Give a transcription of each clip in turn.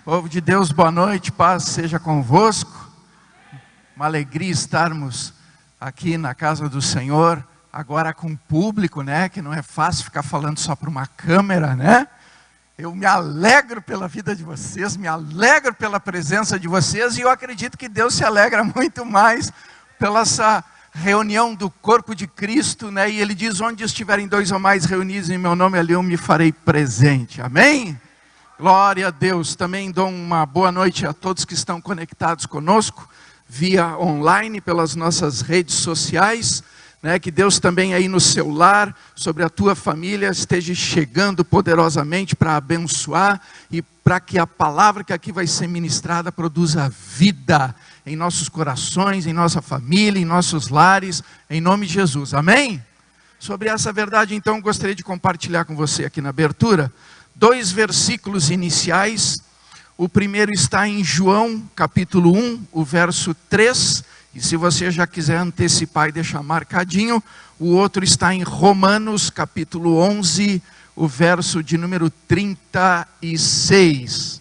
Povo de Deus, boa noite, paz seja convosco. Uma alegria estarmos aqui na casa do Senhor, agora com público, né? Que não é fácil ficar falando só para uma câmera, né? Eu me alegro pela vida de vocês, me alegro pela presença de vocês, e eu acredito que Deus se alegra muito mais pela essa reunião do corpo de Cristo, né? E Ele diz, onde estiverem dois ou mais reunidos em meu nome, ali eu me farei presente. Amém? Glória a Deus. Também dou uma boa noite a todos que estão conectados conosco, via online, pelas nossas redes sociais, né? Que Deus também aí no seu lar, sobre a tua família, esteja chegando poderosamente para abençoar e para que a palavra que aqui vai ser ministrada produza vida em nossos corações, em nossa família, em nossos lares, em nome de Jesus. Amém? Sobre essa verdade, então, gostaria de compartilhar com você aqui na abertura 2 versículos iniciais. O primeiro está em João, capítulo 1, o verso 3. E se você já quiser antecipar e deixar marcadinho, o outro está em Romanos, capítulo 11, o verso de número 36.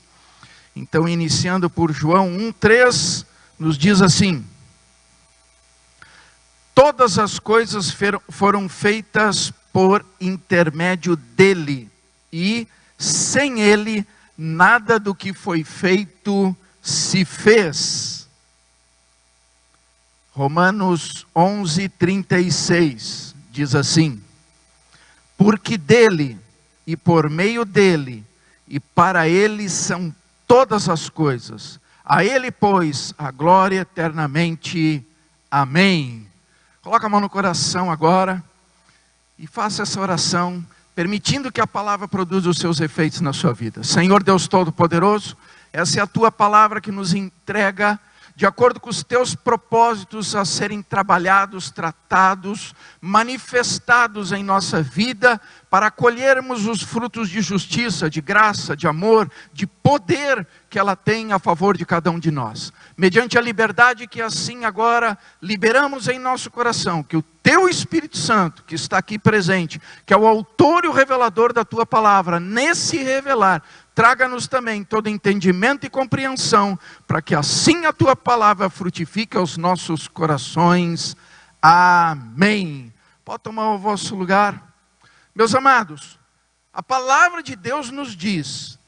Então, iniciando por João 1, 3, nos diz assim: todas as coisas foram feitas por intermédio dele, e sem ele, nada do que foi feito se fez. Romanos 11, 36, diz assim: porque dele, e por meio dele, e para ele são todas as coisas. A ele, pois, a glória eternamente. Amém. Coloca a mão no coração agora, e faça essa oração, permitindo que a palavra produza os seus efeitos na sua vida. Senhor Deus Todo-Poderoso, essa é a tua palavra que nos entrega de acordo com os teus propósitos a serem trabalhados, tratados, manifestados em nossa vida, para colhermos os frutos de justiça, de graça, de amor, de poder que ela tem a favor de cada um de nós. Mediante a liberdade que assim agora liberamos em nosso coração, que o teu Espírito Santo, que está aqui presente, que é o autor e o revelador da tua palavra, nesse revelar, traga-nos também todo entendimento e compreensão, para que assim a tua palavra frutifique aos nossos corações. Amém. Pode tomar o vosso lugar. Meus amados, a palavra de Deus nos diz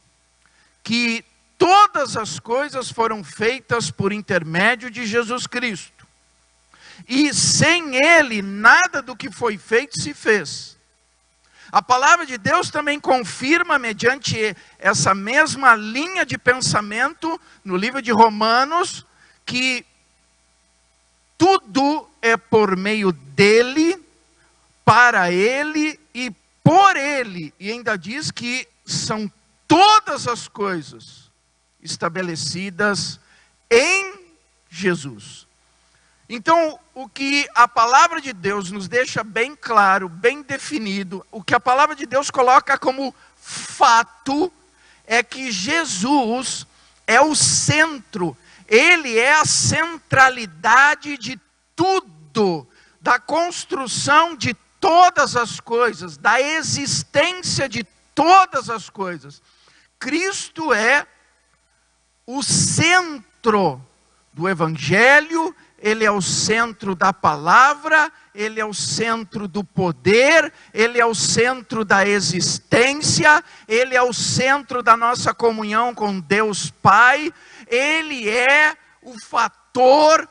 que todas as coisas foram feitas por intermédio de Jesus Cristo. E sem Ele, nada do que foi feito se fez. A palavra de Deus também confirma, mediante essa mesma linha de pensamento, no livro de Romanos, que tudo é por meio dele, para ele e por ele. E ainda diz que são todas as coisas estabelecidas em Jesus. Então, o que a palavra de Deus nos deixa bem claro, bem definido, o que a palavra de Deus coloca como fato, é que Jesus é o centro, Ele é a centralidade de tudo, da construção de todas as coisas, da existência de todas as coisas. Cristo é o centro do Evangelho, Ele é o centro da palavra, Ele é o centro do poder, Ele é o centro da existência, Ele é o centro da nossa comunhão com Deus Pai, Ele é o fator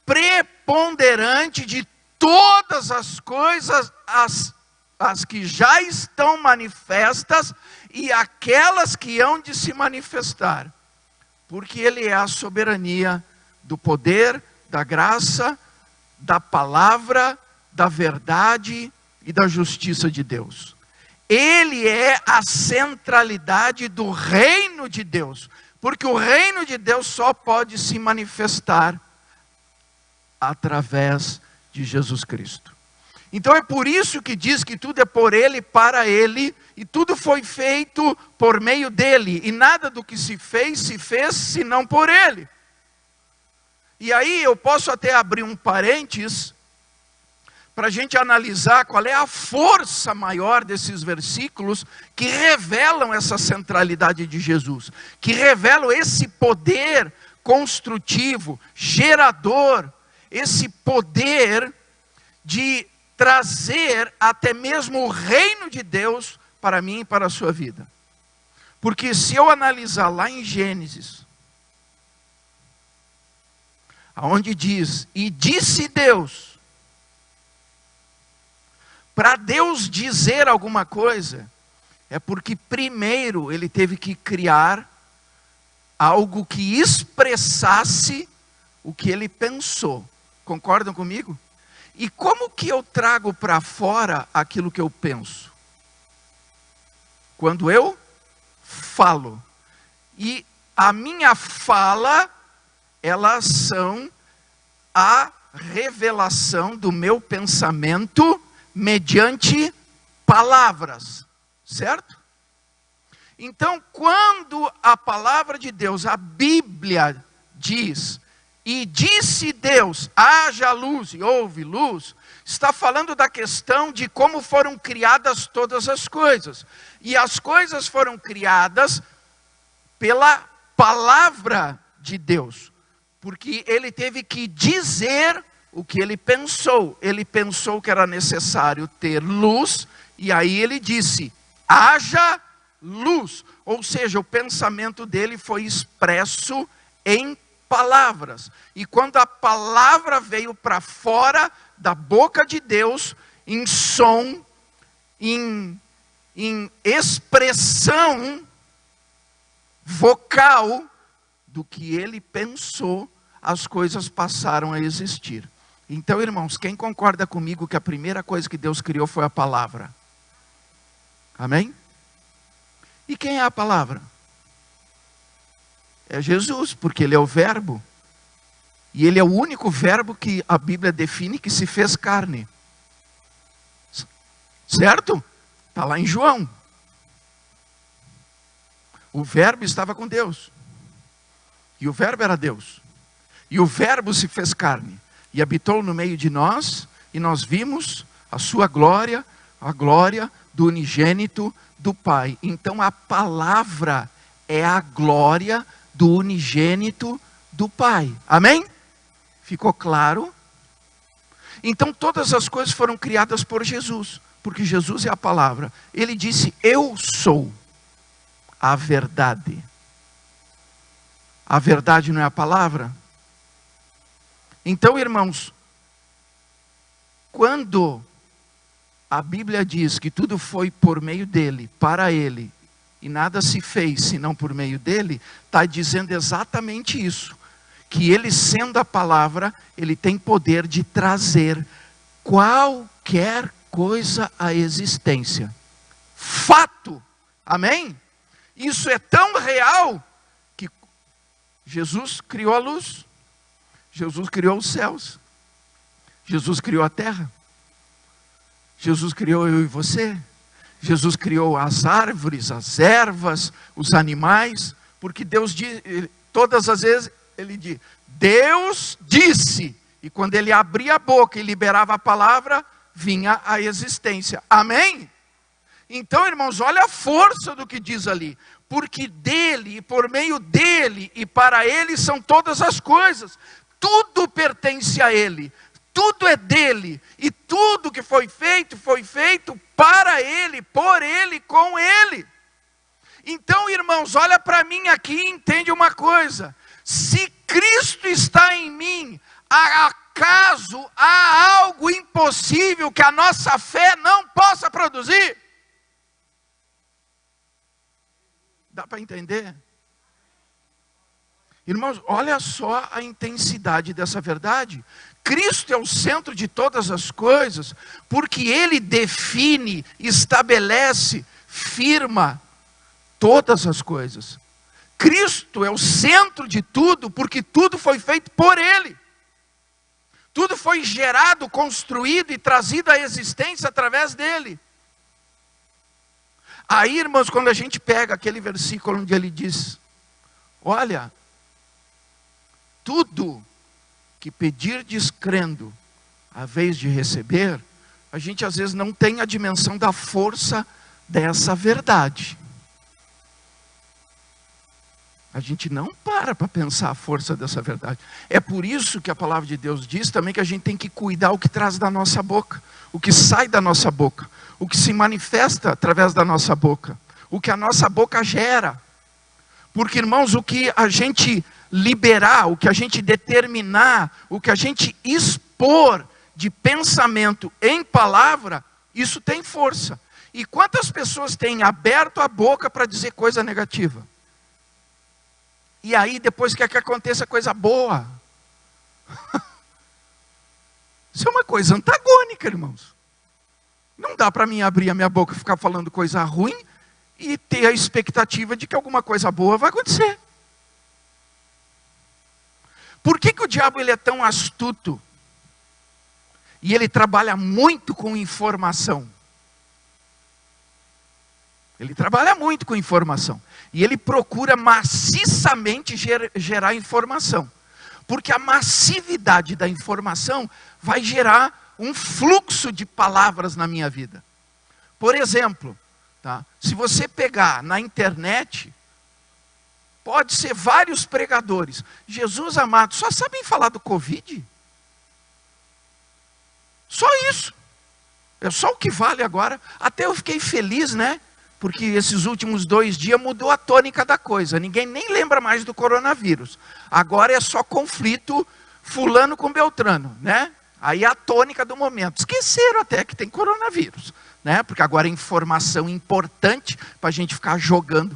preponderante de todas as coisas, as que já estão manifestas e aquelas que hão de se manifestar, porque Ele é a soberania do poder, da graça, da palavra, da verdade e da justiça de Deus. Ele é a centralidade do reino de Deus, porque o reino de Deus só pode se manifestar através de Jesus Cristo. Então é por isso que diz que tudo é por Ele, para Ele, e tudo foi feito por meio dEle, e nada do que se fez, senão por Ele. E aí eu posso até abrir um parênteses, para a gente analisar qual é a força maior desses versículos que revelam essa centralidade de Jesus, que revelam esse poder construtivo, gerador, esse poder de trazer até mesmo o reino de Deus para mim e para a sua vida. Porque se eu analisar lá em Gênesis, aonde diz, e disse Deus, para Deus dizer alguma coisa, é porque primeiro ele teve que criar algo que expressasse o que ele pensou. Concordam comigo? E como que eu trago para fora aquilo que eu penso? Quando eu falo. E a minha fala, elas são a revelação do meu pensamento mediante palavras, certo? Então, quando a palavra de Deus, a Bíblia diz, e disse Deus, haja luz e houve luz, está falando da questão de como foram criadas todas as coisas. E as coisas foram criadas pela palavra de Deus, porque ele teve que dizer o que ele pensou. Ele pensou que era necessário ter luz, e aí ele disse, haja luz. Ou seja, o pensamento dele foi expresso em palavras. E quando a palavra veio para fora da boca de Deus, em som, em expressão vocal do que ele pensou, as coisas passaram a existir. Então, irmãos, quem concorda comigo que a primeira coisa que Deus criou foi a palavra? Amém? E quem é a palavra? É Jesus, porque ele é o verbo. E ele é o único verbo que a Bíblia define que se fez carne. Certo? Está lá em João. O verbo estava com Deus. E o verbo era Deus. E o verbo se fez carne. E habitou no meio de nós. E nós vimos a sua glória, a glória do unigênito do Pai. Então a palavra é a glória do unigênito do Pai. Amém? Ficou claro? Então todas as coisas foram criadas por Jesus, porque Jesus é a palavra. Ele disse, eu sou a verdade. A verdade não é a palavra? Então, irmãos, quando a Bíblia diz que tudo foi por meio dele, para ele, e nada se fez senão por meio dele, está dizendo exatamente isso. Que ele, sendo a palavra, ele tem poder de trazer qualquer coisa à existência. Fato. Amém? Isso é tão real que Jesus criou a luz. Jesus criou os céus. Jesus criou a terra. Jesus criou eu e você. Jesus criou as árvores, as ervas, os animais. Porque Deus diz, todas as vezes, ele diz, Deus disse. E quando ele abria a boca e liberava a palavra, vinha a existência. Amém? Então, irmãos, olha a força do que diz ali. Porque dele, e por meio dele, e para ele são todas as coisas. Tudo pertence a ele. Tudo é dele. E tudo que foi feito para ele, por ele, com ele. Então, irmãos, olha para mim aqui e entende uma coisa. Se Cristo está em mim, acaso há algo impossível que a nossa fé não possa produzir? Dá para entender? Irmãos, olha só a intensidade dessa verdade. Cristo é o centro de todas as coisas, porque ele define, estabelece, firma todas as coisas. Cristo é o centro de tudo, porque tudo foi feito por ele. Tudo foi gerado, construído e trazido à existência através dele. Aí, irmãos, quando a gente pega aquele versículo onde ele diz, olha, tudo que pedirdes crendo, a vez de receber, a gente às vezes não tem a dimensão da força dessa verdade. A gente não para pensar a força dessa verdade. É por isso que a palavra de Deus diz também que a gente tem que cuidar o que traz da nossa boca, o que sai da nossa boca, o que se manifesta através da nossa boca, o que a nossa boca gera. Porque, irmãos, o que a gente liberar, o que a gente determinar, o que a gente expor de pensamento em palavra, isso tem força. E quantas pessoas têm aberto a boca para dizer coisa negativa? E aí depois quer que aconteça coisa boa. Isso é uma coisa antagônica, irmãos. Não dá para mim abrir a minha boca e ficar falando coisa ruim e ter a expectativa de que alguma coisa boa vai acontecer. Por que o diabo ele é tão astuto? E ele trabalha muito com informação. Ele trabalha muito com informação. E ele procura maciçamente gerar informação. Porque a massividade da informação vai gerar um fluxo de palavras na minha vida. Por exemplo, tá? Se você pegar na internet, pode ser vários pregadores. Jesus amado, só sabem falar do Covid? Só isso. É só o que vale agora. Até eu fiquei feliz, né? Porque esses últimos 2 dias mudou a tônica da coisa. Ninguém nem lembra mais do coronavírus. Agora é só conflito fulano com Beltrano, né? Aí é a tônica do momento. Esqueceram até que tem coronavírus, né? Porque agora é informação importante para a gente ficar jogando,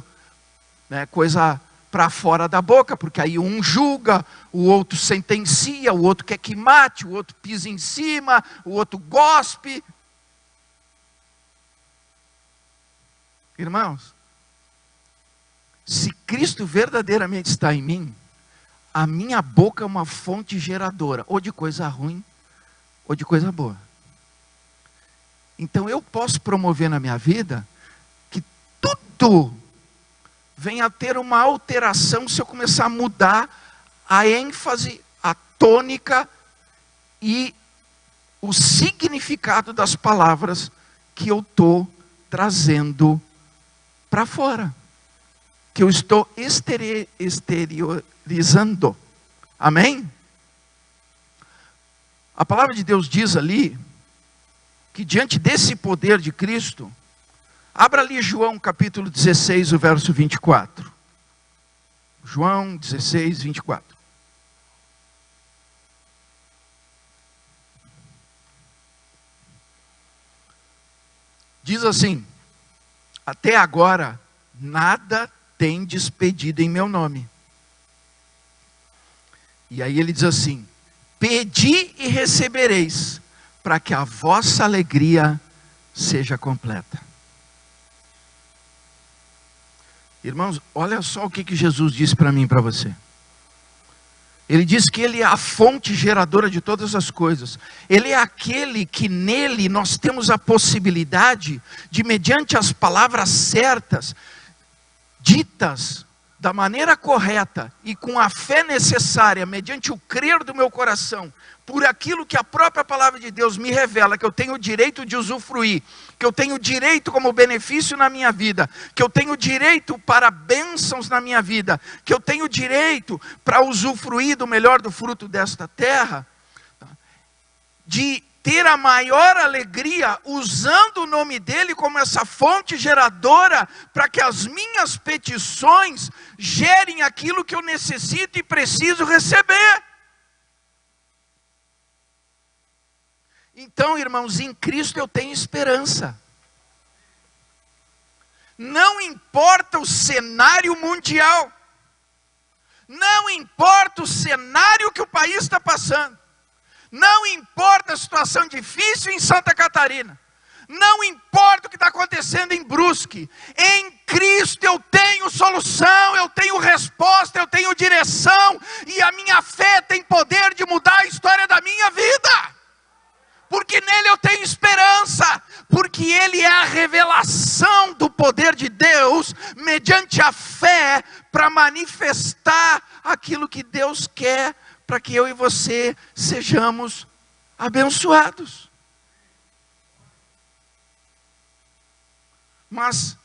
né, coisa para fora da boca. Porque aí um julga, o outro sentencia, o outro quer que mate, o outro pisa em cima, o outro gospe. Irmãos, se Cristo verdadeiramente está em mim, a minha boca é uma fonte geradora, ou de coisa ruim, ou de coisa boa. Então eu posso promover na minha vida que tudo venha a ter uma alteração se eu começar a mudar a ênfase, a tônica e o significado das palavras que eu estou trazendo para fora, que eu estou exteriorizando. Amém? A palavra de Deus diz ali, que diante desse poder de Cristo, abra ali João capítulo 16, o verso 24. João 16, 24. Diz assim: até agora, nada tem despedido em meu nome. E aí ele diz assim: pedi e recebereis, para que a vossa alegria seja completa. Irmãos, olha só o que Jesus disse para mim e para você. Ele diz que Ele é a fonte geradora de todas as coisas. Ele é aquele que nele nós temos a possibilidade de, mediante as palavras certas, ditas da maneira correta e com a fé necessária, mediante o crer do meu coração, por aquilo que a própria palavra de Deus me revela, que eu tenho o direito de usufruir, que eu tenho direito como benefício na minha vida, que eu tenho direito para bênçãos na minha vida, que eu tenho direito para usufruir do melhor do fruto desta terra, de ter a maior alegria usando o nome dele como essa fonte geradora, para que as minhas petições gerem aquilo que eu necessito e preciso receber. Então, irmãos, em Cristo eu tenho esperança. Não importa o cenário mundial, não importa o cenário que o país está passando, não importa a situação difícil em Santa Catarina, não importa o que está acontecendo em Brusque, em Cristo eu tenho solução, eu tenho resposta, eu tenho direção, e a minha fé tem poder de mudar a história da minha vida. Porque nele eu tenho esperança, porque ele é a revelação do poder de Deus, mediante a fé, para manifestar aquilo que Deus quer, para que eu e você sejamos abençoados. Mas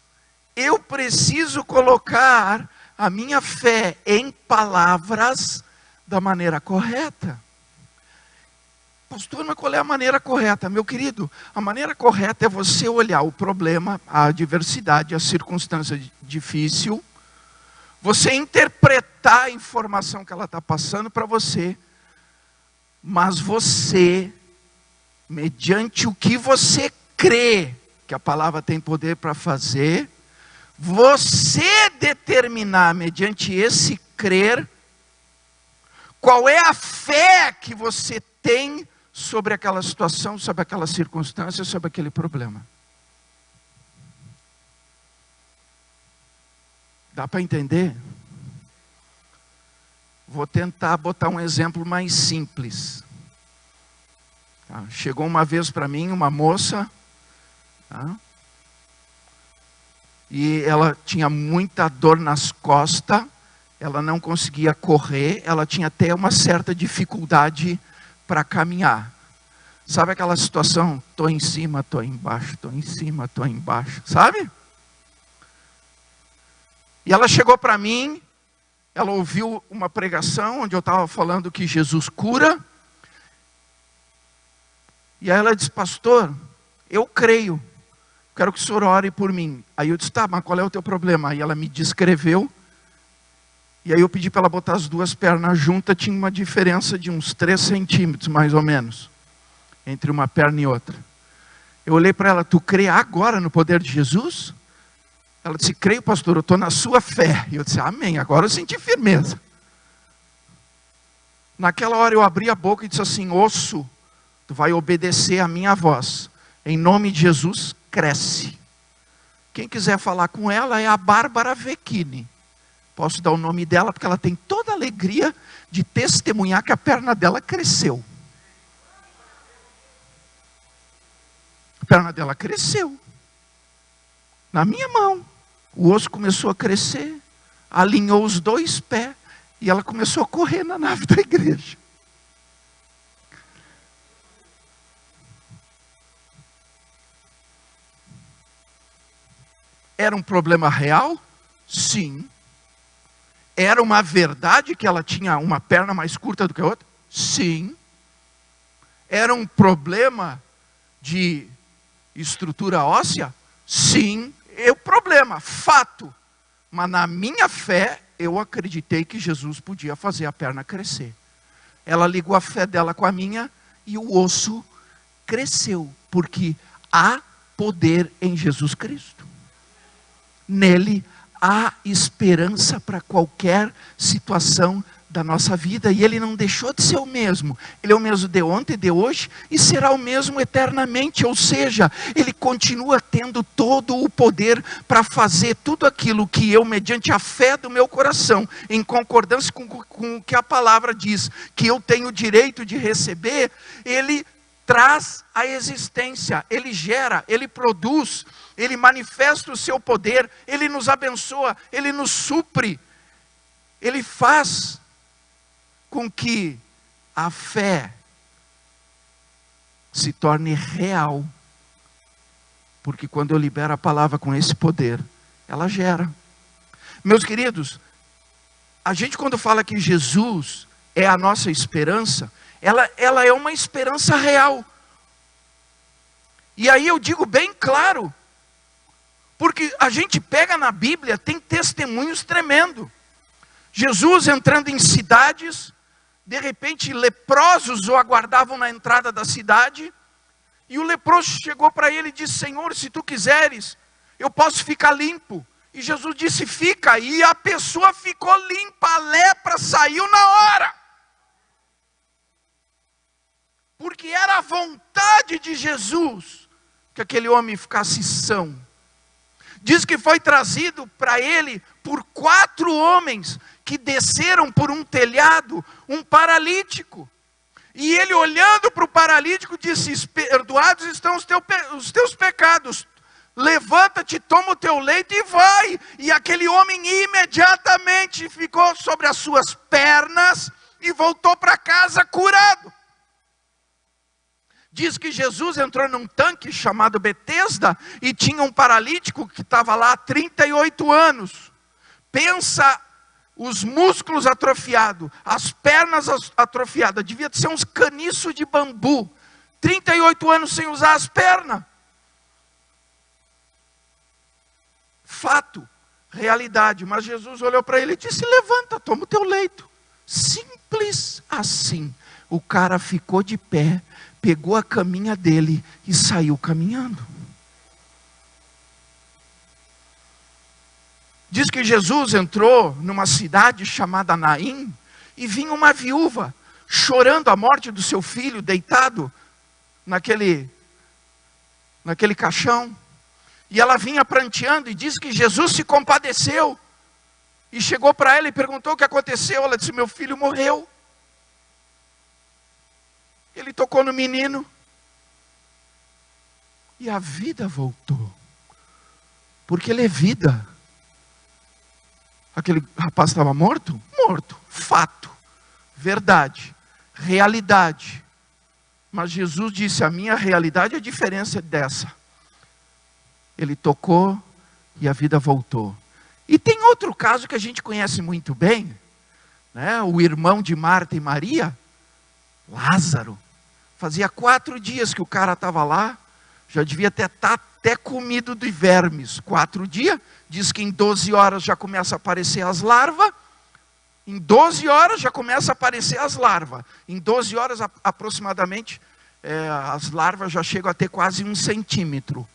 eu preciso colocar a minha fé em palavras da maneira correta. Pastor, mas qual é a maneira correta? Meu querido, a maneira correta é você olhar o problema, a adversidade, a circunstância difícil, você interpretar a informação que ela está passando para você, mas você, mediante o que você crê que a palavra tem poder para fazer, você determinar, mediante esse crer, qual é a fé que você tem sobre aquela situação, sobre aquela circunstância, sobre aquele problema. Dá para entender? Vou tentar botar um exemplo mais simples. Tá? Chegou uma vez para mim uma moça, tá? E ela tinha muita dor nas costas, ela não conseguia correr, ela tinha até uma certa dificuldade para caminhar. Sabe aquela situação? Estou em cima, estou embaixo, estou em cima, estou embaixo, sabe? E ela chegou para mim, ela ouviu uma pregação onde eu estava falando que Jesus cura. E aí ela disse, pastor, eu creio, quero que o senhor ore por mim. Aí eu disse, tá, mas qual é o teu problema? Aí ela me descreveu. E aí eu pedi para ela botar as duas pernas juntas, tinha uma diferença de uns 3 centímetros, mais ou menos, entre uma perna e outra. Eu olhei para ela, tu crê agora no poder de Jesus? Ela disse, creio, pastor, eu estou na sua fé. E eu disse, amém, agora eu senti firmeza. Naquela hora eu abri a boca e disse assim, osso, tu vai obedecer a minha voz. Em nome de Jesus, cresce. Quem quiser falar com ela é a Bárbara Vecchini. Posso dar o nome dela porque ela tem toda a alegria de testemunhar que a perna dela cresceu. A perna dela cresceu. Na minha mão. O osso começou a crescer. Alinhou os 2 pés. E ela começou a correr na nave da igreja. Era um problema real? Sim. Era uma verdade que ela tinha uma perna mais curta do que a outra? Sim. Era um problema de estrutura óssea? Sim. É o problema, fato. Mas na minha fé, eu acreditei que Jesus podia fazer a perna crescer. Ela ligou a fé dela com a minha e o osso cresceu. Porque há poder em Jesus Cristo. Nele há esperança para qualquer situação da nossa vida. E Ele não deixou de ser o mesmo. Ele é o mesmo de ontem, de hoje e será o mesmo eternamente. Ou seja, Ele continua tendo todo o poder para fazer tudo aquilo que eu, mediante a fé do meu coração, em concordância com o que a palavra diz, que eu tenho o direito de receber, Ele traz a existência, Ele gera, Ele produz, Ele manifesta o seu poder, Ele nos abençoa, Ele nos supre, Ele faz com que a fé se torne real, porque quando eu libero a palavra com esse poder, ela gera. Meus queridos, a gente quando fala que Jesus é a nossa esperança, ela é uma esperança real. E aí eu digo bem claro, porque a gente pega na Bíblia, tem testemunhos tremendos. Jesus entrando em cidades, de repente leprosos o aguardavam na entrada da cidade, e o leproso chegou para ele e disse, Senhor, se tu quiseres, eu posso ficar limpo. E Jesus disse, fica, e a pessoa ficou limpa, a lepra saiu na hora. Porque era a vontade de Jesus que aquele homem ficasse são. Diz que foi trazido para ele por 4 homens que desceram por um telhado, um paralítico. E ele olhando para o paralítico disse, perdoados estão os teus pecados. Levanta-te, toma o teu leito e vai. E aquele homem imediatamente ficou sobre as suas pernas e voltou para casa curado. Diz que Jesus entrou num tanque chamado Betesda e tinha um paralítico que estava lá há 38 anos. Pensa os músculos atrofiados, as pernas atrofiadas, devia ser uns caniços de bambu. 38 anos sem usar as pernas. Fato, realidade. Mas Jesus olhou para ele e disse: levanta, toma o teu leito. Simples assim. O cara ficou de pé, pegou a caminha dele e saiu caminhando. Diz que Jesus entrou numa cidade chamada Naim e vinha uma viúva chorando a morte do seu filho deitado naquele caixão. E ela vinha pranteando e diz que Jesus se compadeceu. E chegou para ela e perguntou o que aconteceu. Ela disse: meu filho morreu. Ele tocou no menino. E a vida voltou. Porque ele é vida. Aquele rapaz estava morto? Morto. Fato. Verdade. Realidade. Mas Jesus disse: a minha realidade é diferente dessa. Ele tocou e a vida voltou. E tem outro caso que a gente conhece muito bem, né? O irmão de Marta e Maria, Lázaro. Fazia 4 dias que o cara estava lá, já devia estar até comido de vermes. 4 dias, diz que em 12 horas já começa a aparecer as larvas. Em 12 horas já começa a aparecer as larvas. Em 12 horas aproximadamente, as larvas já chegam a ter quase 1 centímetro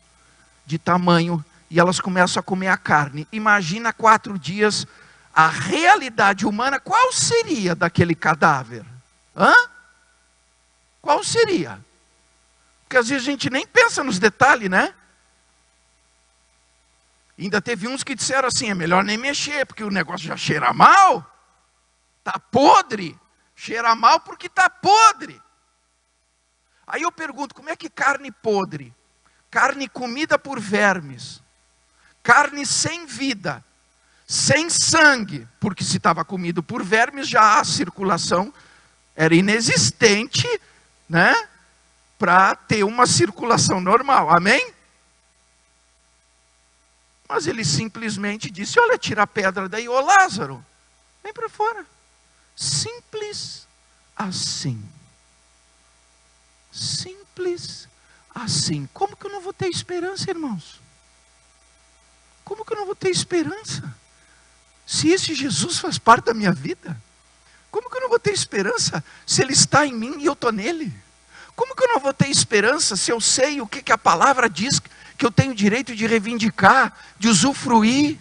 de tamanho. E elas começam a comer a carne. Imagina 4 dias, a realidade humana, qual seria daquele cadáver? Qual seria? Porque às vezes a gente nem pensa nos detalhes, né? Ainda teve uns que disseram assim: é melhor nem mexer, porque o negócio já cheira mal. Está podre. Cheira mal porque está podre. Aí eu pergunto: como é que carne podre? Carne comida por vermes. Carne sem vida. Sem sangue. Porque se estava comido por vermes, já a circulação era inexistente, né? Para ter uma circulação normal. Amém? Mas ele simplesmente disse: olha, tira a pedra daí, ô Lázaro, vem para fora. Simples assim. Simples assim. Como que eu não vou ter esperança, irmãos? Como que eu não vou ter esperança? Se esse Jesus faz parte da minha vida, como que eu não vou ter esperança se Ele está em mim e eu estou nele? Como que eu não vou ter esperança se eu sei o que a palavra diz que eu tenho direito de reivindicar, de usufruir?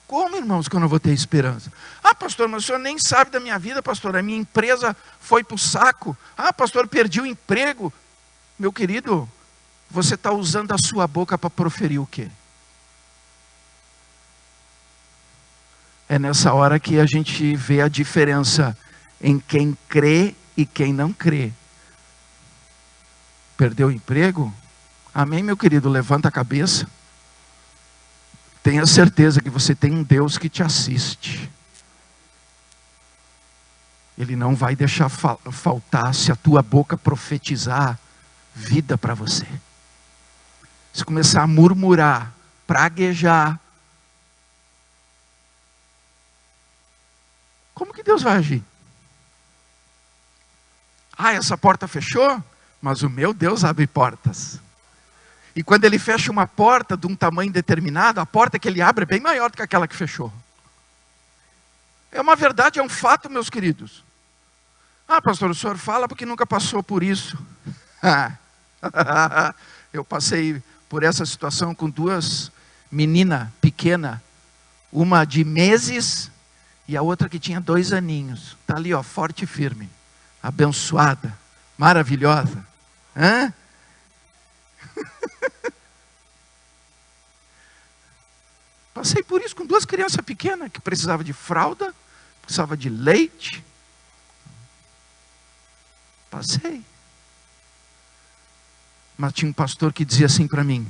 Como, irmãos, que eu não vou ter esperança? Ah, pastor, mas o senhor nem sabe da minha vida, pastor. A minha empresa foi para o saco. Ah, pastor, perdi o emprego. Meu querido, você está usando a sua boca para proferir o quê? É nessa hora que a gente vê a diferença em quem crê e quem não crê. Perdeu o emprego? Amém, meu querido? Levanta a cabeça. Tenha certeza que você tem um Deus que te assiste. Ele não vai deixar faltar se a tua boca profetizar vida para você. Se começar a murmurar, praguejar, como que Deus vai agir? Ah, essa porta fechou? Mas o meu Deus abre portas. E quando Ele fecha uma porta de um tamanho determinado, a porta que Ele abre é bem maior do que aquela que fechou. É uma verdade, é um fato, meus queridos. Ah, pastor, o senhor fala porque nunca passou por isso. Eu passei por essa situação com 2 meninas pequenas. Uma de meses e a outra que tinha 2 aninhos. Está ali, ó, forte e firme. Abençoada. Maravilhosa. Passei por isso com 2 crianças pequenas que precisavam de fralda, precisavam de leite. Passei. Mas tinha um pastor que dizia assim para mim: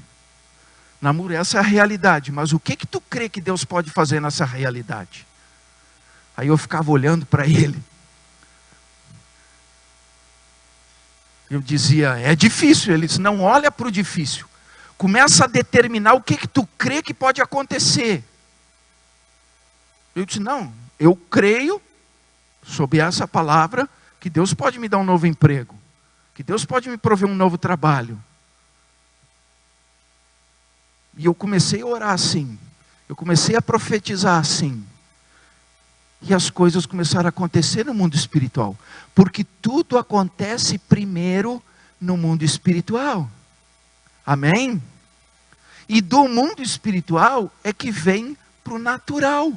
Namur, essa é a realidade, mas o que tu crê que Deus pode fazer nessa realidade? Aí eu ficava olhando para ele. Eu dizia, é difícil. Ele disse, não olha para o difícil. Começa a determinar o que tu crê que pode acontecer. Eu disse, não, eu creio, sob essa palavra, que Deus pode me dar um novo emprego. Que Deus pode me prover um novo trabalho. E eu comecei a orar assim. Eu comecei a profetizar assim. E as coisas começaram a acontecer no mundo espiritual. Porque tudo acontece primeiro no mundo espiritual. Amém? E do mundo espiritual é que vem para o natural.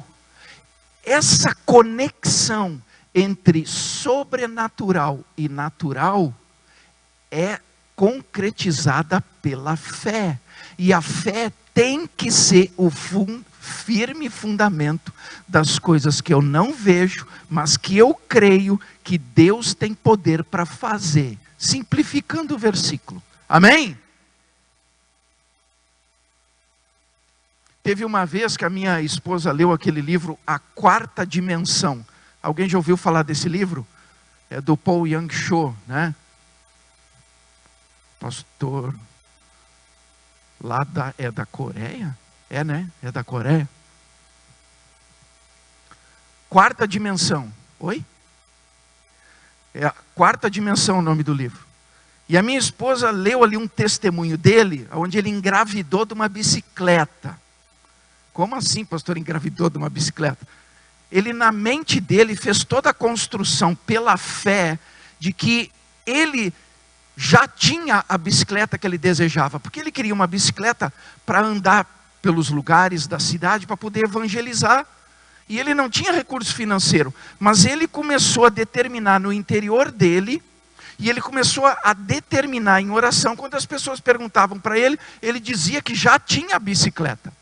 Essa conexão entre sobrenatural e natural é concretizada pela fé. E a fé tem que ser o firme fundamento das coisas que eu não vejo, mas que eu creio que Deus tem poder para fazer. Simplificando o versículo. Amém? Teve uma vez que a minha esposa leu aquele livro, A Quarta Dimensão. Alguém já ouviu falar desse livro? É do Paul Young Cho, né? Pastor lá é da Coreia? É, né? É da Coreia. Quarta Dimensão. Oi? É a Quarta Dimensão o nome do livro. E a minha esposa leu ali um testemunho dele, onde ele engravidou de uma bicicleta. Como assim, pastor, engravidou de uma bicicleta? Ele, na mente dele, fez toda a construção pela fé de que ele já tinha a bicicleta que ele desejava. Porque ele queria uma bicicleta para andar pelos lugares da cidade, para poder evangelizar. E ele não tinha recurso financeiro. Mas ele começou a determinar no interior dele, e ele começou a determinar em oração. Quando as pessoas perguntavam para ele, ele dizia que já tinha a bicicleta.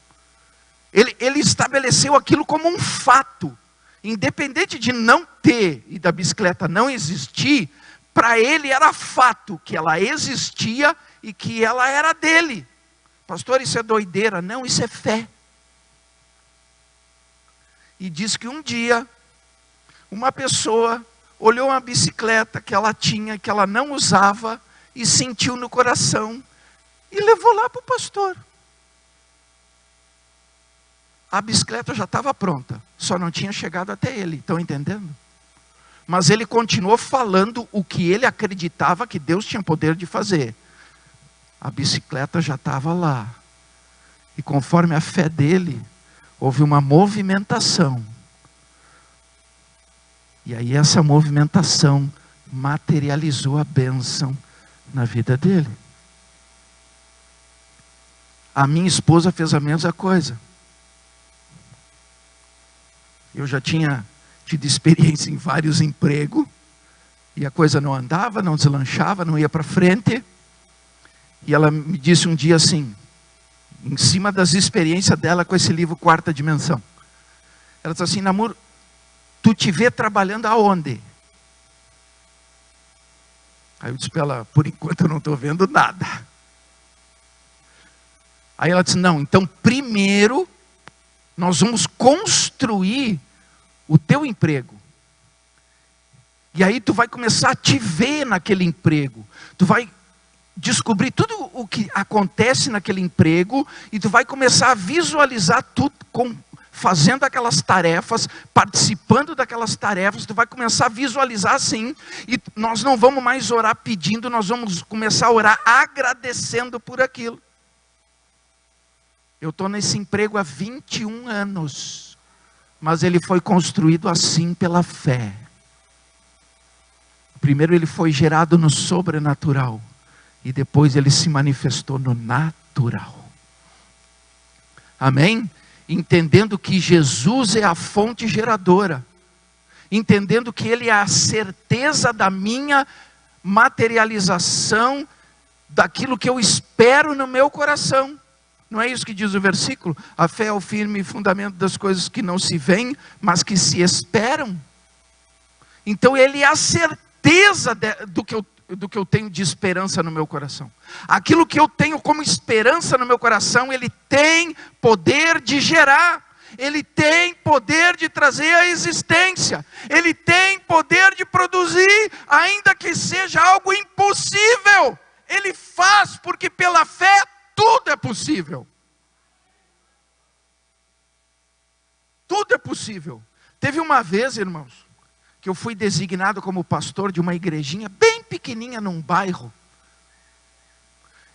Ele estabeleceu aquilo como um fato. Independente de não ter e da bicicleta não existir, para ele era fato que ela existia e que ela era dele. Pastor, isso é doideira. Não, isso é fé. E diz que um dia, uma pessoa olhou uma bicicleta que ela tinha, que ela não usava, e sentiu no coração, e levou lá para o pastor. A bicicleta já estava pronta, só não tinha chegado até ele, estão entendendo? Mas ele continuou falando o que ele acreditava que Deus tinha poder de fazer. A bicicleta já estava lá. E conforme a fé dele, houve uma movimentação. E aí essa movimentação materializou a bênção na vida dele. A minha esposa fez a mesma coisa. Eu já tinha tido experiência em vários empregos, e a coisa não andava, não deslanchava, não ia para frente. E ela me disse um dia assim, em cima das experiências dela com esse livro Quarta Dimensão. Ela disse assim, Namur, tu te vê trabalhando aonde? Aí eu disse para ela, por enquanto eu não estou vendo nada. Aí ela disse, não, então primeiro nós vamos construir o teu emprego. E aí tu vai começar a te ver naquele emprego. Tu vai descobrir tudo o que acontece naquele emprego, e tu vai começar a visualizar tudo, fazendo aquelas tarefas, participando daquelas tarefas. Tu vai começar a visualizar assim, e nós não vamos mais orar pedindo, nós vamos começar a orar agradecendo por aquilo. Eu estou nesse emprego há 21 anos, mas ele foi construído assim pela fé. Primeiro ele foi gerado no sobrenatural, e depois ele se manifestou no natural. Amém? Entendendo que Jesus é a fonte geradora. Entendendo que Ele é a certeza da minha materialização, daquilo que eu espero no meu coração. Não é isso que diz o versículo? A fé é o firme fundamento das coisas que não se veem, mas que se esperam. Então Ele é a certeza do que eu tenho de esperança no meu coração. Aquilo que eu tenho como esperança no meu coração, Ele tem poder de gerar. Ele tem poder de trazer a existência. Ele tem poder de produzir, ainda que seja algo impossível. Ele faz, porque pela fé tudo é possível. Tudo é possível. Teve uma vez, irmãos, que eu fui designado como pastor de uma igrejinha bem pequenininha num bairro.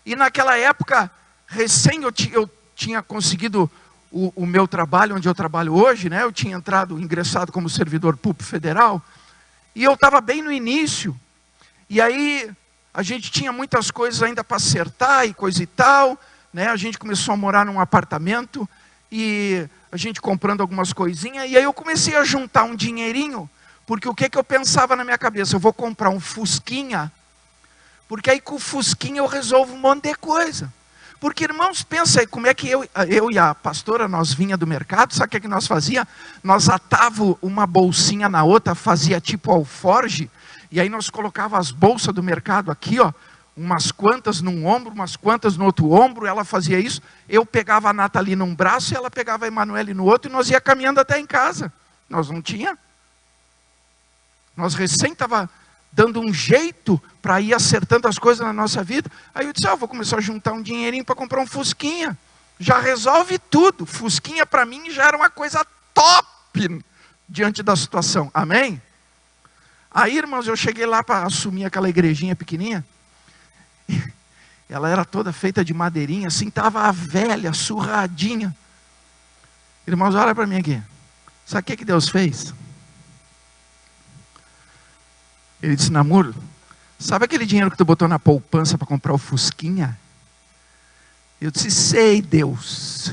E naquela época, recém eu tinha conseguido o meu trabalho, onde eu trabalho hoje, né? Eu tinha ingressado como servidor público federal, e eu estava bem no início. E aí, a gente tinha muitas coisas ainda para acertar e coisa e tal, né? A gente começou a morar num apartamento, e a gente comprando algumas coisinhas, e aí eu comecei a juntar um dinheirinho, porque o que eu pensava na minha cabeça? Eu vou comprar um Fusquinha, porque aí com o Fusquinha eu resolvo um monte de coisa. Porque, irmãos, pensa aí, como é que eu e a pastora, nós vinha do mercado, sabe o que nós fazia? Nós atava uma bolsinha na outra, fazia tipo alforge, e aí nós colocava as bolsas do mercado aqui, ó, umas quantas num ombro, umas quantas no outro ombro, ela fazia isso, eu pegava a Nathalie num braço, e ela pegava a Emanuele no outro, e nós ia caminhando até em casa. Nós não tinha. Nós recém estava dando um jeito para ir acertando as coisas na nossa vida. Aí eu disse, vou começar a juntar um dinheirinho para comprar um Fusquinha. Já resolve tudo. Fusquinha para mim já era uma coisa top diante da situação. Amém? Aí, irmãos, eu cheguei lá para assumir aquela igrejinha pequenininha. Ela era toda feita de madeirinha, assim, estava a velha, surradinha. Irmãos, olha para mim aqui. Sabe o que Deus fez? Ele disse, Namur, sabe aquele dinheiro que tu botou na poupança para comprar o Fusquinha? Eu disse, sei, Deus.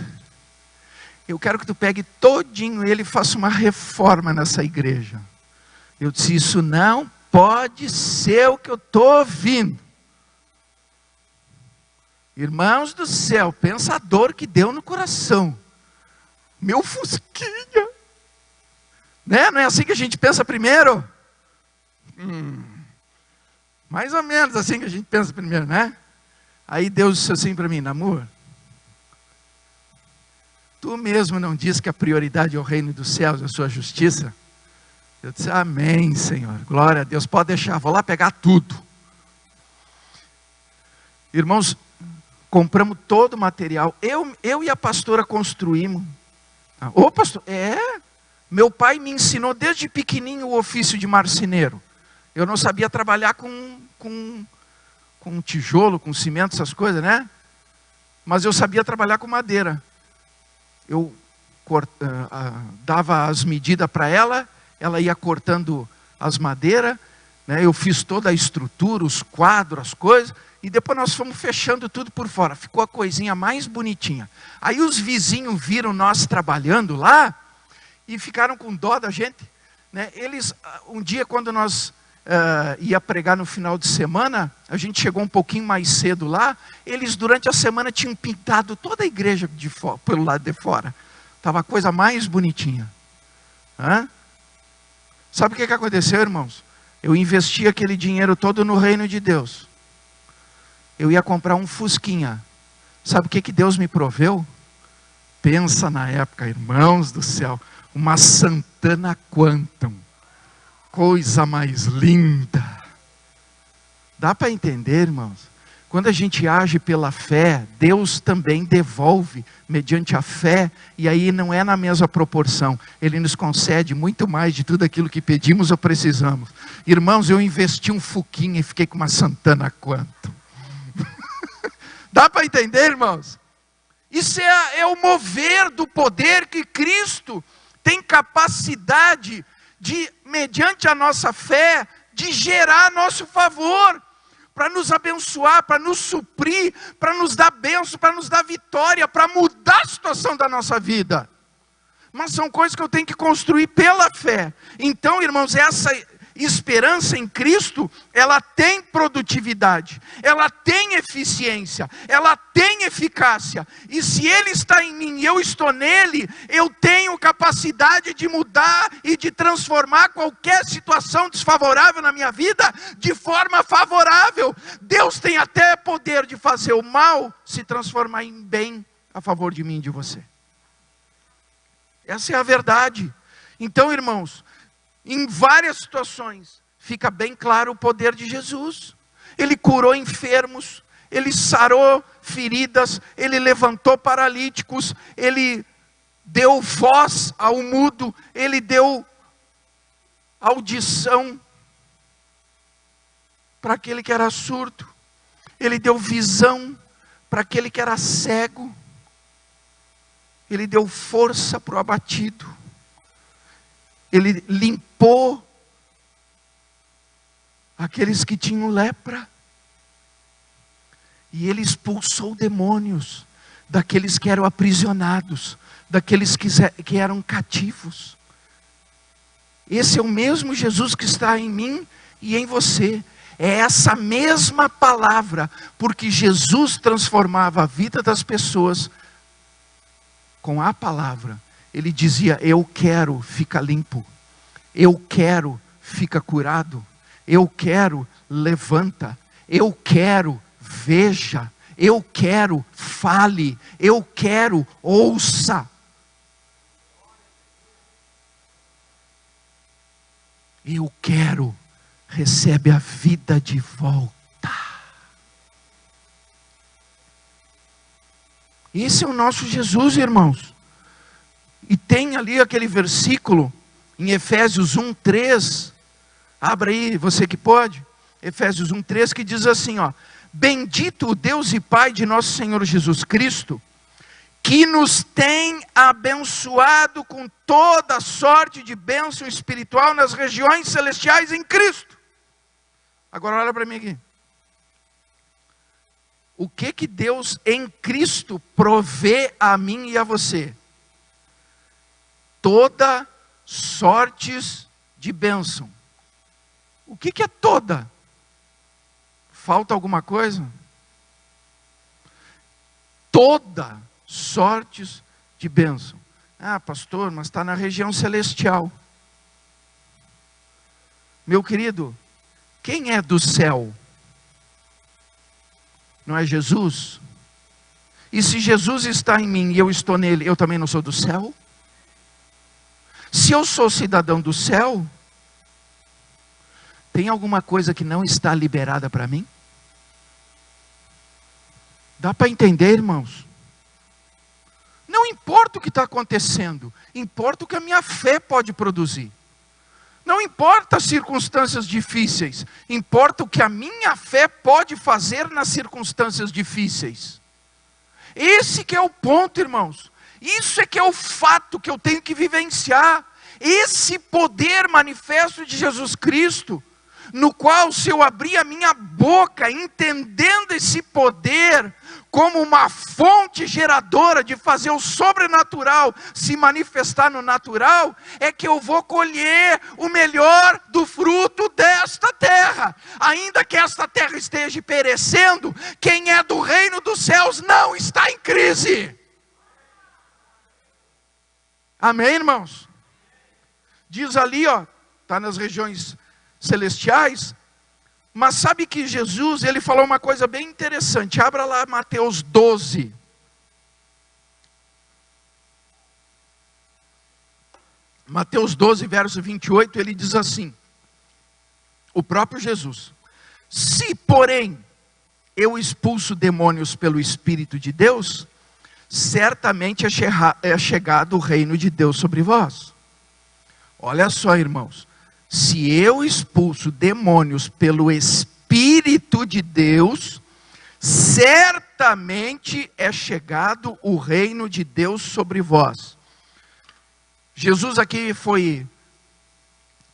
Eu quero que tu pegue todinho ele e faça uma reforma nessa igreja. Eu disse, isso não pode ser o que eu estou ouvindo. Irmãos do céu, pensa a dor que deu no coração. Meu Fusquinha. Né? Não é assim que a gente pensa primeiro? Mais ou menos assim que a gente pensa primeiro, né? Aí Deus disse assim para mim, Namur, tu mesmo não diz que a prioridade é o reino dos céus, a sua justiça? Eu disse, amém, Senhor, glória a Deus, pode deixar, vou lá pegar tudo. Irmãos, compramos todo o material, eu e a pastora construímos. Ô pastor, meu pai me ensinou desde pequenininho o ofício de marceneiro. Eu não sabia trabalhar com tijolo, com cimento, essas coisas, né? Mas eu sabia trabalhar com madeira. Eu dava as medidas para ela, ela ia cortando as madeiras, né? Eu fiz toda a estrutura, os quadros, as coisas, e depois nós fomos fechando tudo por fora. Ficou a coisinha mais bonitinha. Aí os vizinhos viram nós trabalhando lá, e ficaram com dó da gente, né? Eles, um dia quando nós ia pregar no final de semana, a gente chegou um pouquinho mais cedo lá, eles durante a semana tinham pintado toda a igreja pelo lado de fora. Estava a coisa mais bonitinha. Sabe o que aconteceu, irmãos? Eu investi aquele dinheiro todo no reino de Deus. Eu ia comprar um Fusquinha. Sabe o que Deus me proveu? Pensa na época, irmãos do céu, uma Santana Quantum. Coisa mais linda. Dá para entender, irmãos? Quando a gente age pela fé, Deus também devolve mediante a fé, e aí não é na mesma proporção. Ele nos concede muito mais de tudo aquilo que pedimos ou precisamos. Irmãos, eu investi um Fuquinha e fiquei com uma Santana Quantum. Dá para entender, irmãos? Isso é o mover do poder que Cristo tem capacidade de, mediante a nossa fé, de gerar a nosso favor, para nos abençoar, para nos suprir, para nos dar bênção, para nos dar vitória, para mudar a situação da nossa vida. Mas são coisas que eu tenho que construir pela fé. Então, irmãos, essa esperança em Cristo, ela tem produtividade, ela tem eficiência, ela tem eficácia. E se Ele está em mim e eu estou nele, eu tenho capacidade de mudar e de transformar qualquer situação desfavorável na minha vida de forma favorável. Deus tem até poder de fazer o mal se transformar em bem a favor de mim e de você. Essa é a verdade. Então, irmãos, em várias situações, fica bem claro o poder de Jesus. Ele curou enfermos, ele sarou feridas, ele levantou paralíticos, ele deu voz ao mudo, ele deu audição para aquele que era surdo, ele deu visão para aquele que era cego, ele deu força para o abatido, ele limpou aqueles que tinham lepra, e ele expulsou demônios daqueles que eram aprisionados, daqueles que eram cativos. Esse é o mesmo Jesus que está em mim e em você. É essa mesma palavra, porque Jesus transformava a vida das pessoas com a palavra. Ele dizia: eu quero, fica limpo. Eu quero, fica curado. Eu quero, levanta. Eu quero, veja. Eu quero, fale. Eu quero, ouça. Eu quero, recebe a vida de volta. Esse é o nosso Jesus, irmãos. E tem ali aquele versículo em Efésios 1:3. Abra aí, você que pode. Efésios 1:3, que diz assim, ó: bendito o Deus e Pai de nosso Senhor Jesus Cristo, que nos tem abençoado com toda sorte de bênção espiritual nas regiões celestiais em Cristo. Agora olha para mim aqui. O que Deus em Cristo provê a mim e a você? Toda sortes de bênção. O que é toda? Falta alguma coisa? Toda sortes de bênção. Ah, pastor, mas está na região celestial. Meu querido, quem é do céu? Não é Jesus? E se Jesus está em mim e eu estou nele, eu também não sou do céu? Se eu sou cidadão do céu, tem alguma coisa que não está liberada para mim? Dá para entender, irmãos? Não importa o que está acontecendo, importa o que a minha fé pode produzir. Não importa as circunstâncias difíceis, importa o que a minha fé pode fazer nas circunstâncias difíceis. Esse que é o ponto, irmãos. Isso é que é o fato que eu tenho que vivenciar. Esse poder manifesto de Jesus Cristo, no qual, se eu abrir a minha boca, entendendo esse poder como uma fonte geradora de fazer o sobrenatural se manifestar no natural, é que eu vou colher o melhor do fruto desta terra. Ainda que esta terra esteja perecendo, quem é do reino dos céus não está em crise. Amém, irmãos? Diz ali, ó, está nas regiões celestiais. Mas sabe que Jesus, ele falou uma coisa bem interessante. Abra lá Mateus 12. Mateus 12, verso 28, ele diz assim, o próprio Jesus: se, porém, eu expulso demônios pelo Espírito de Deus, certamente é chegado o reino de Deus sobre vós. Olha só, irmãos. Se eu expulso demônios pelo Espírito de Deus, certamente é chegado o reino de Deus sobre vós. Jesus aqui foi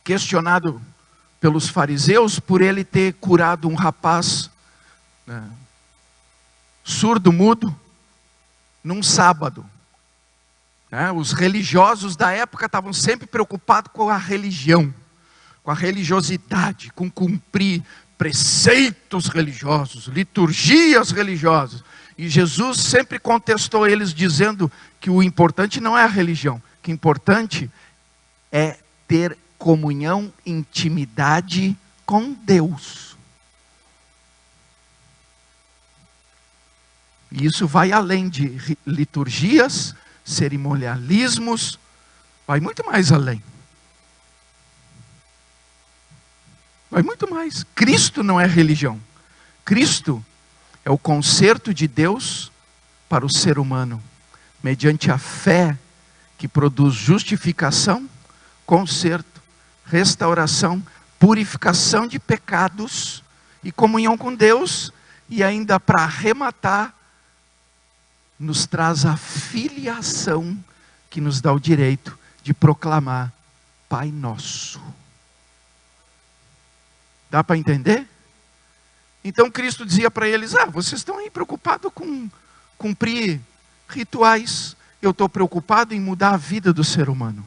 questionado pelos fariseus por ele ter curado um rapaz surdo, mudo, num sábado. Os religiosos da época estavam sempre preocupados com a religião, com a religiosidade, com cumprir preceitos religiosos, liturgias religiosas. E Jesus sempre contestou eles, dizendo que o importante não é a religião, que o importante é ter comunhão, intimidade com Deus. E isso vai além de liturgias, cerimonialismos, Vai muito mais além. Vai muito mais. Cristo não é religião. Cristo é o conserto de Deus para o ser humano, mediante a fé que produz justificação, conserto, restauração, purificação de pecados e comunhão com Deus, e ainda para arrematar, nos traz a filiação que nos dá o direito de proclamar Pai Nosso. Dá para entender? Então Cristo dizia para eles: vocês estão aí preocupados com cumprir rituais, eu estou preocupado em mudar a vida do ser humano.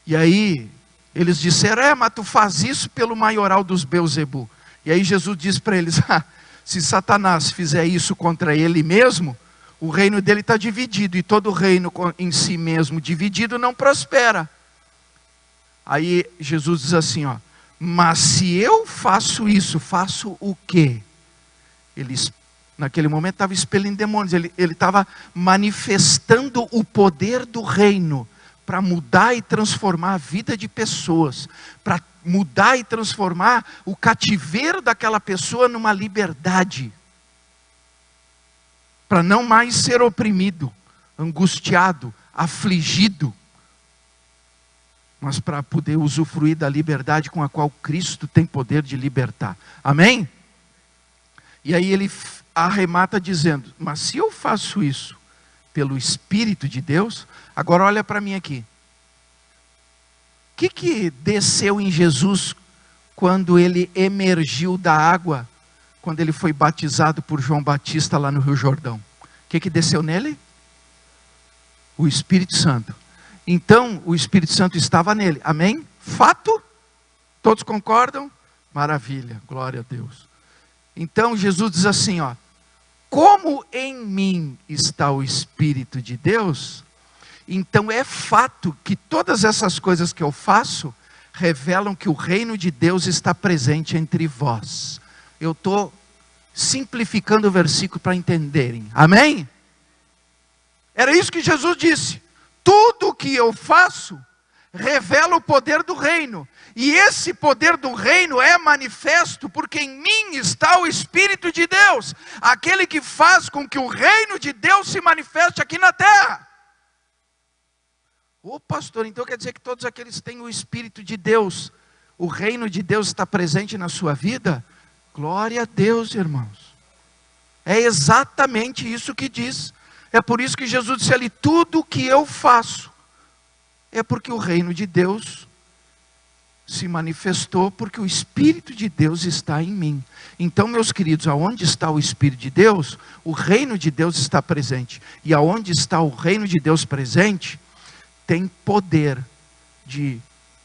E aí eles disseram: mas tu faz isso pelo maioral dos Belzebu. E aí Jesus diz para eles: se Satanás fizer isso contra ele mesmo, o reino dele está dividido, e todo reino em si mesmo dividido não prospera. Aí Jesus diz assim, mas se eu faço isso, faço o quê? Ele, naquele momento, estava expelindo demônios, ele estava manifestando o poder do reino, para mudar e transformar a vida de pessoas, para mudar e transformar o cativeiro daquela pessoa numa liberdade, para não mais ser oprimido, angustiado, afligido, mas para poder usufruir da liberdade com a qual Cristo tem poder de libertar. Amém? E aí ele arremata dizendo: mas se eu faço isso pelo Espírito de Deus, agora olha para mim aqui. O que desceu em Jesus quando ele emergiu da água, quando ele foi batizado por João Batista lá no Rio Jordão? O que desceu nele? O Espírito Santo. Então, o Espírito Santo estava nele. Amém? Fato? Todos concordam? Maravilha, glória a Deus. Então, Jesus diz assim, como em mim está o Espírito de Deus, então é fato que todas essas coisas que eu faço revelam que o reino de Deus está presente entre vós. Eu estou simplificando o versículo para entenderem. Amém? Era isso que Jesus disse. Tudo o que eu faço revela o poder do reino. E esse poder do reino é manifesto porque em mim está o Espírito de Deus. Aquele que faz com que o reino de Deus se manifeste aqui na terra. Ô pastor, então quer dizer que todos aqueles que têm o Espírito de Deus, o reino de Deus está presente na sua vida? Glória a Deus, irmãos. É exatamente isso que diz. É por isso que Jesus disse ali: tudo o que eu faço é porque o reino de Deus se manifestou, porque o Espírito de Deus está em mim. Então, meus queridos, aonde está o Espírito de Deus, o reino de Deus está presente. E aonde está o reino de Deus presente, tem poder de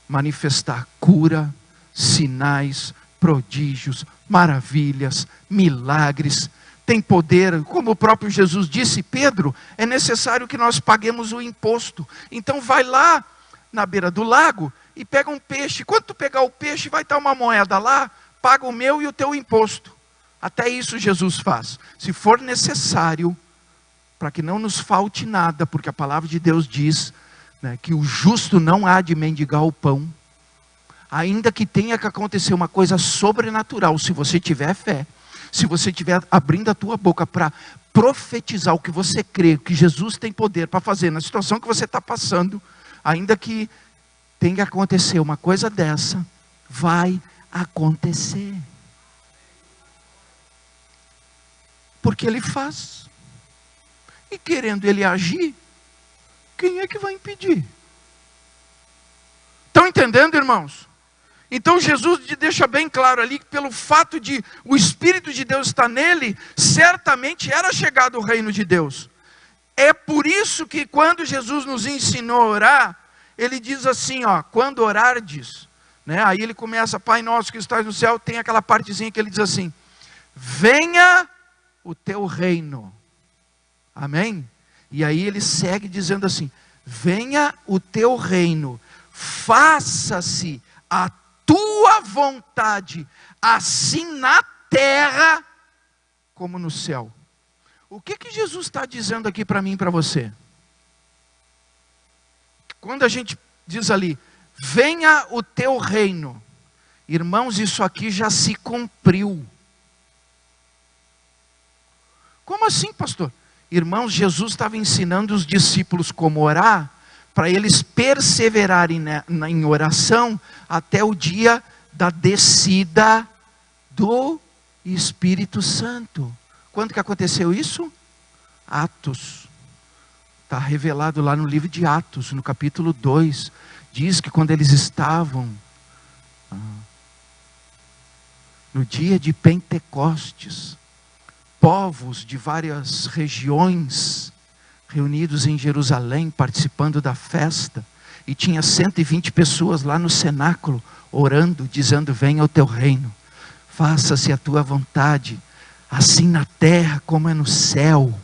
manifestar cura, sinais, prodígios, maravilhas, milagres. Tem poder, como o próprio Jesus disse: Pedro, é necessário que nós paguemos o imposto. Então vai lá na beira do lago e pega um peixe. Quando tu pegar o peixe, vai estar uma moeda lá, paga o meu e o teu imposto. Até isso Jesus faz. Se for necessário, para que não nos falte nada, porque a palavra de Deus diz, que o justo não há de mendigar o pão. Ainda que tenha que acontecer uma coisa sobrenatural, se você tiver fé, se você estiver abrindo a tua boca para profetizar o que você crê, que Jesus tem poder para fazer na situação que você está passando, ainda que tenha que acontecer uma coisa dessa, vai acontecer. Porque Ele faz. E querendo Ele agir, quem é que vai impedir? Estão entendendo, irmãos? Então Jesus deixa bem claro ali que pelo fato de o Espírito de Deus estar nele, certamente era chegado o reino de Deus. É por isso que quando Jesus nos ensinou a orar, ele diz assim, quando orardes, aí ele começa: Pai nosso que estás no céu, tem aquela partezinha que ele diz assim: venha o teu reino. Amém? E aí ele segue dizendo assim: venha o teu reino, faça-se a tua vontade, assim na terra como no céu. O que Jesus está dizendo aqui para mim e para você? Quando a gente diz ali, venha o teu reino, irmãos, isso aqui já se cumpriu. Como assim, pastor? Irmãos, Jesus estava ensinando os discípulos como orar, para eles perseverarem em oração até o dia da descida do Espírito Santo. Quando que aconteceu isso? Atos. Está revelado lá no livro de Atos, no capítulo 2. Diz que quando eles estavam no dia de Pentecostes, povos de várias regiões reunidos em Jerusalém, participando da festa, e tinha 120 pessoas lá no cenáculo, orando, dizendo, venha o teu reino, faça-se a tua vontade, assim na terra como é no céu.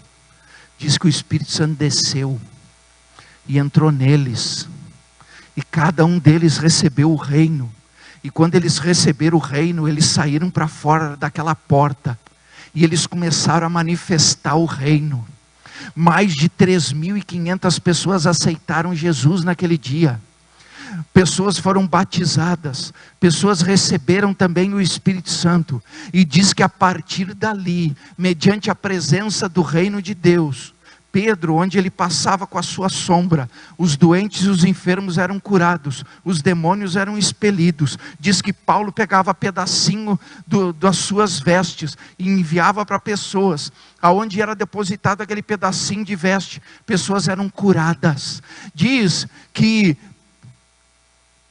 Diz que o Espírito Santo desceu, e entrou neles, e cada um deles recebeu o reino, e quando eles receberam o reino, eles saíram para fora daquela porta, e eles começaram a manifestar o reino. Mais de 3.500 pessoas aceitaram Jesus naquele dia. Pessoas foram batizadas, pessoas receberam também o Espírito Santo. E diz que a partir dali, mediante a presença do reino de Deus, Pedro, onde ele passava com a sua sombra, os doentes e os enfermos eram curados, os demônios eram expelidos. Diz que Paulo pegava pedacinho das suas vestes e enviava para pessoas, aonde era depositado aquele pedacinho de veste, pessoas eram curadas. Diz que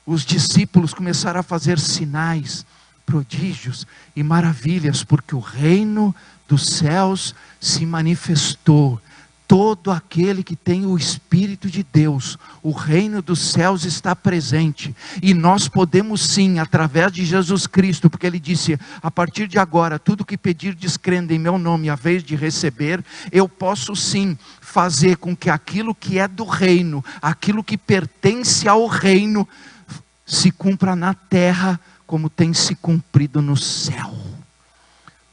os discípulos começaram a fazer sinais, prodígios e maravilhas, porque o reino dos céus se manifestou. Todo aquele que tem o Espírito de Deus, o reino dos céus está presente. E nós podemos sim, através de Jesus Cristo, porque Ele disse, a partir de agora, tudo que pedirdes crendo em meu nome, a vez de receber, eu posso sim fazer com que aquilo que é do reino, aquilo que pertence ao reino, se cumpra na terra, como tem se cumprido no céu.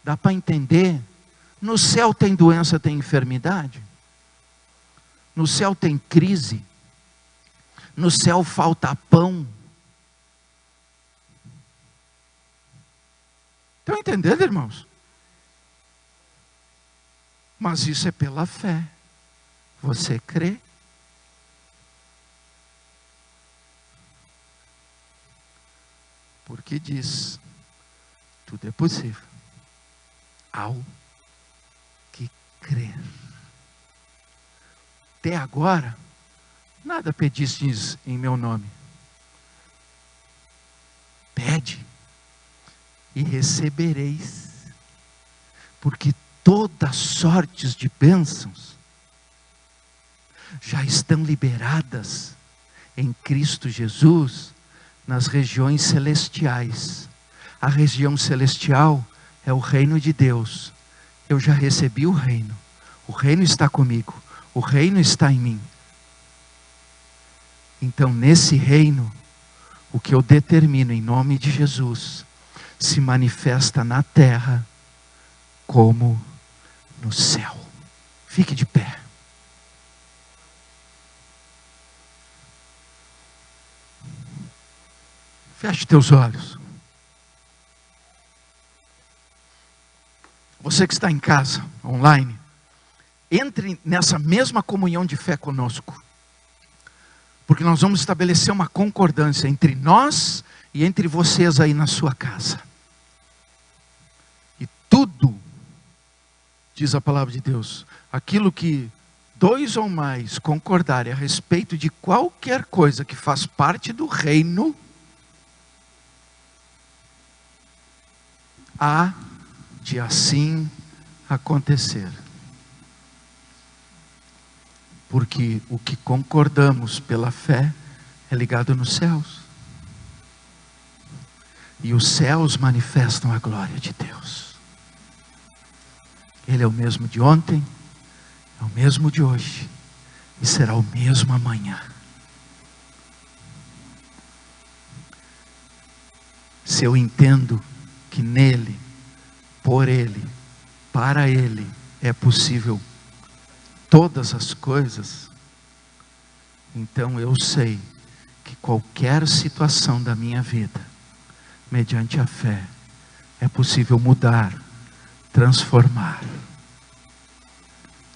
Dá para entender? No céu tem doença, tem enfermidade. No céu tem crise, no céu falta pão. Estão entendendo, irmãos? Mas isso é pela fé. Você crê? Porque diz, tudo é possível ao que crer. Até agora, nada pedistes em meu nome. Pede e recebereis, porque todas sortes de bênçãos já estão liberadas em Cristo Jesus nas regiões celestiais. A região celestial é o reino de Deus. Eu já recebi o reino está comigo. O reino está em mim. Então, nesse reino, o que eu determino em nome de Jesus, se manifesta na terra, como no céu. Fique de pé. Feche teus olhos. Você que está em casa, online, entre nessa mesma comunhão de fé conosco, porque nós vamos estabelecer uma concordância entre nós e entre vocês aí na sua casa. E tudo, diz a palavra de Deus, aquilo que 2 ou mais concordarem a respeito de qualquer coisa que faz parte do reino, há de assim acontecer. Porque o que concordamos pela fé é ligado nos céus. E os céus manifestam a glória de Deus. Ele é o mesmo de ontem, é o mesmo de hoje, e será o mesmo amanhã. Se eu entendo que nele, por ele, para ele, é possível todas as coisas, então eu sei que qualquer situação da minha vida, mediante a fé, é possível mudar, transformar.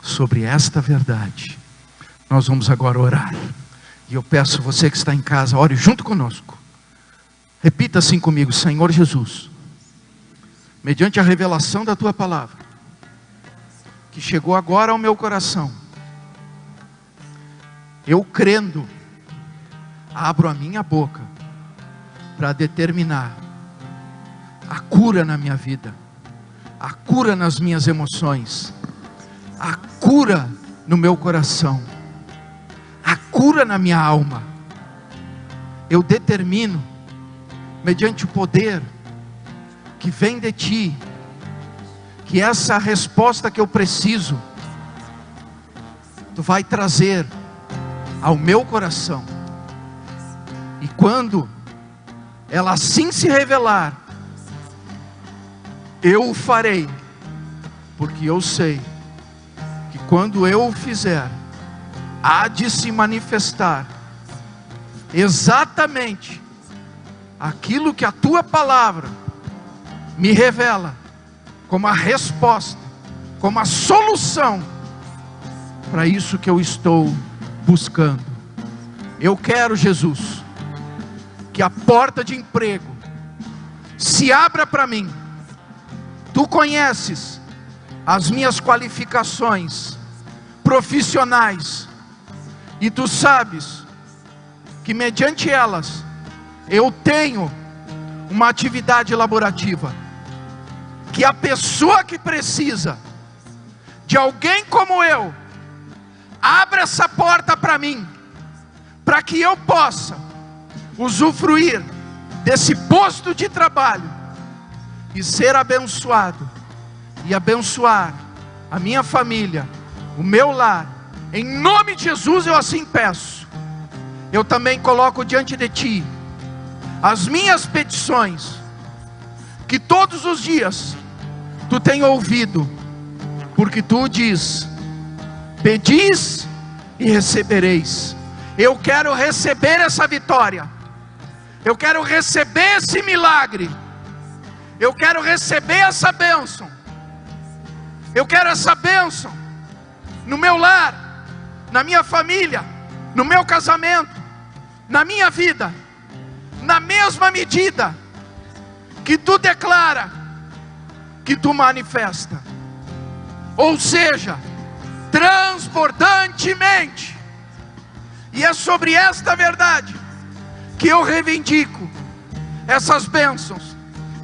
Sobre esta verdade, nós vamos agora orar. E eu peço você que está em casa, ore junto conosco. Repita assim comigo: Senhor Jesus, mediante a revelação da Tua palavra, que chegou agora ao meu coração, eu crendo, abro a minha boca para determinar a cura na minha vida, a cura nas minhas emoções, a cura no meu coração, a cura na minha alma. Eu determino, mediante o poder que vem de Ti, que essa resposta que eu preciso, Tu vai trazer ao meu coração. E quando ela assim se revelar, eu o farei, porque eu sei que quando eu o fizer, há de se manifestar exatamente aquilo que a Tua palavra me revela como a resposta, como a solução para isso que eu estou buscando. Eu quero, Jesus, que a porta de emprego se abra para mim. Tu conheces as minhas qualificações profissionais, e Tu sabes que mediante elas eu tenho uma atividade laborativa, que a pessoa que precisa de alguém como eu, abra essa porta para mim, para que eu possa usufruir desse posto de trabalho e ser abençoado, e abençoar a minha família, o meu lar. Em nome de Jesus eu assim peço. Eu também coloco diante de Ti as minhas petições, que todos os dias Tu tem ouvido, porque Tu diz: pedis e recebereis. Eu quero receber essa vitória, eu quero receber esse milagre, eu quero receber essa bênção, eu quero essa bênção no meu lar, na minha família, no meu casamento, na minha vida, na mesma medida que Tu declara, que Tu manifesta, ou seja, transbordantemente. E é sobre esta verdade que eu reivindico essas bênçãos,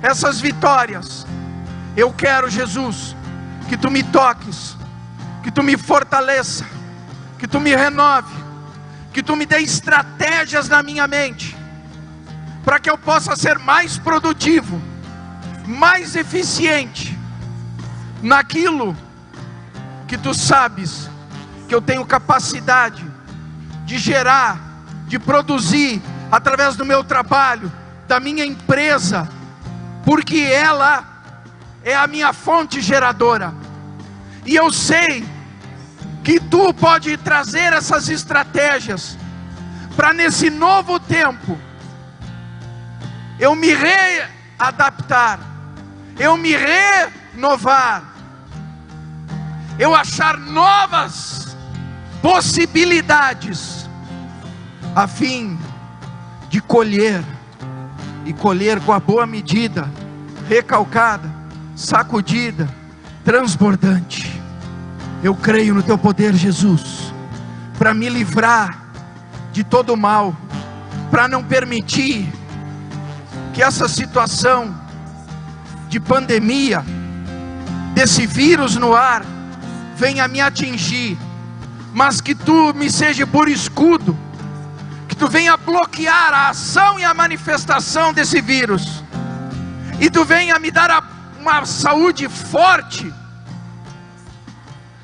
essas vitórias. Eu quero, Jesus, que Tu me toques, que Tu me fortaleça, que Tu me renove, que Tu me dê estratégias na minha mente, para que eu possa ser mais produtivo, mais eficiente naquilo que Tu sabes que eu tenho capacidade de gerar, de produzir através do meu trabalho, da minha empresa, porque ela é a minha fonte geradora. E eu sei que Tu pode trazer essas estratégias para nesse novo tempo eu me readaptar, eu me renovar, eu achar novas possibilidades, a fim de colher, e colher com a boa medida, recalcada, sacudida, transbordante. Eu creio no Teu poder, Jesus, para me livrar de todo o mal, para não permitir que essa situação de pandemia, desse vírus no ar, venha me atingir, mas que Tu me seja por escudo, que Tu venha bloquear a ação e a manifestação desse vírus, e Tu venha me dar uma saúde forte,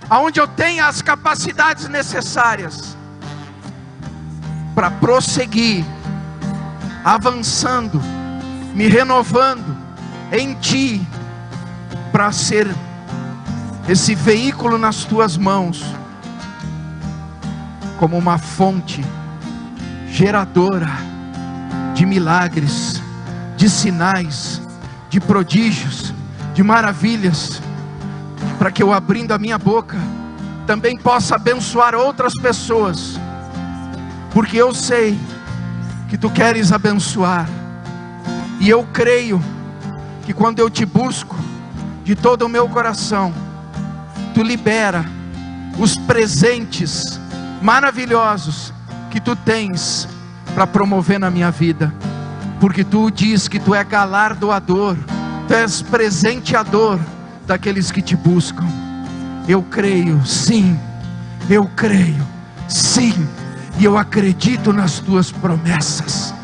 aonde eu tenha as capacidades necessárias para prosseguir, avançando, me renovando em Ti, para ser esse veículo nas Tuas mãos, como uma fonte geradora de milagres, de sinais, de prodígios, de maravilhas, para que eu, abrindo a minha boca, também possa abençoar outras pessoas, porque eu sei que tu queres abençoar, e eu creio que quando eu te busco de todo o meu coração, tu libera os presentes maravilhosos que tu tens para promover na minha vida, porque tu diz que tu é galardoador, tu és presenteador daqueles que te buscam. Eu creio, sim, eu creio, sim, e eu acredito nas tuas promessas,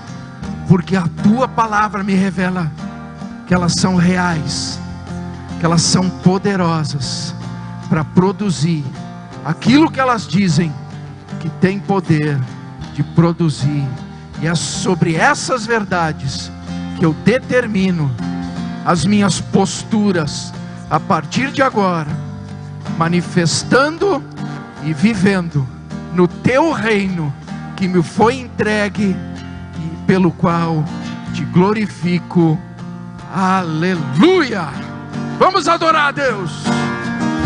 porque a tua palavra me revela que elas são reais, que elas são poderosas para produzir aquilo que elas dizem que tem poder de produzir. E é sobre essas verdades que eu determino as minhas posturas a partir de agora, manifestando e vivendo no teu reino que me foi entregue e pelo qual te glorifico. Aleluia! Vamos adorar a Deus.